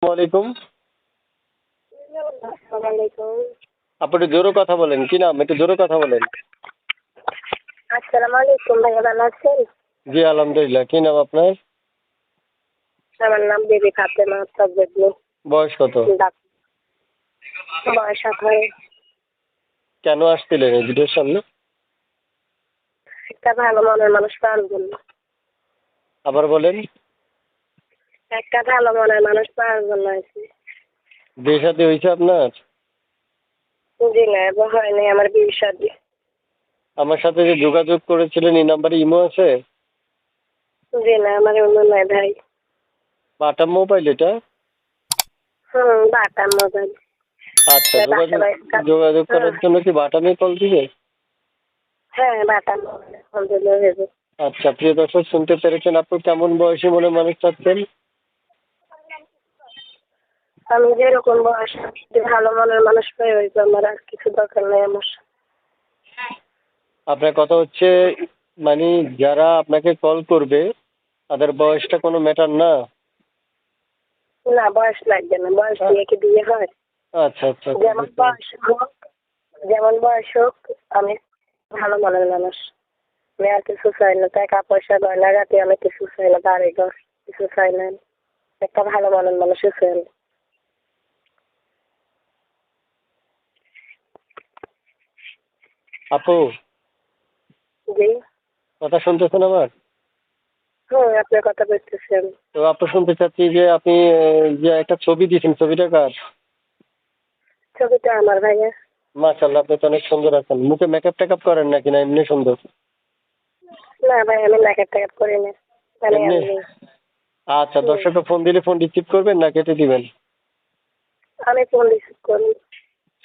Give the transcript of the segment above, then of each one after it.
ওয়ালাইকুম। আসসালামু আলাইকুম। আপনি একটু জোরে কথা বলেন। কি নাম? একটু জোরে কথা বলেন। আসসালামু আলাইকুম, ভাইয়া ভালো আছেন? জি আলহামদুলিল্লাহ। কি নাম আপনার? আমার নাম বেবি ফাতেমা তব্বেগলু। বয়স কত? বয়স 18। কেন আসছিলেন এই ভিডিওর সামনে? একটা ভালো মনের মানুষ পাওয়ার জন্য। আবার বলেন। একটা ভালো মনের মানুষ পাওয়ার জন্য আছি। বিয়ে শাদী হয়েছে আপনার? জি না, এবার হয়নি আমার বিয়ে শাদী। আমার সাথে যে যোগাযোগ করেছিলেন এই নাম্বারে ইমো আছে? জি না, আমার অন্য নাই ভাই। বাটা মোবাইল এটা? বাটা মোবাইল। আচ্ছা, যোগাযোগ করার জন্য কি বাটামে কল দিবে? হ্যাঁ, বাটা মোবাইল ফোন দিলে হয়ে। আচ্ছা, প্রিয় দর্শক শুনতে পেরেছেন, আপনি কেমন বয়সী মনে মানুষ চাচ্ছেন? আমি যেরকম বয়স ভালো মনের মানুষ পাই হইতো, আমার আর কিছু দরকার নেই আমার। আপনার কথা হচ্ছে মানে যারা আপনাকে কল করবে তাদের বয়সটা কোনো ম্যাটার না? না, বয়স লাগবে না, বয়স দিয়ে কি বিয়ে হয়? আচ্ছা আচ্ছা। যেমন বয়স হোক, আমি ভালো মনের মানুষ। আমি আর কিছু চাই না, টাকা পয়সা গয়না গাটি আমি কিছু চাই না, বাড়ি ঘর কিছু চাই না। একটা ভালো মনের মানুষই চাই। আপু, জি। কথা শুনতেছেন আমার? আপনার কথা বলতেছেন। তো আপু শুনতে চাচ্ছি যে আপনি যে একটা ছবি দিয়েছেন, ছবিটা কার? ছবিটা আমার ভাইয়া। মাশাআল্লাহ, আপনি তো অনেক সুন্দর আছেন। মুখে মেকআপ টেকআপ করেন নাকি না এমনি সুন্দর? না ভাই, আমি মেকআপ টেকআপ করি না। আমি এমনি? এমনি। আচ্ছা, দর্শককে ফোন দিলে ফোন রিসিভ করবেন না কেটে দিবেন? আমি ফোন রিসিভ করি।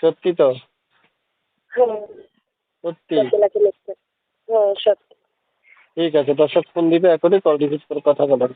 সত্যি তো? হুম। সত্যি? সত্যি নাকি মিথ্যা? সত্যি। ঠিক আছে, দর্শক ফোন দিবে, এখনই কল রিসিভ করে কথা বলেন।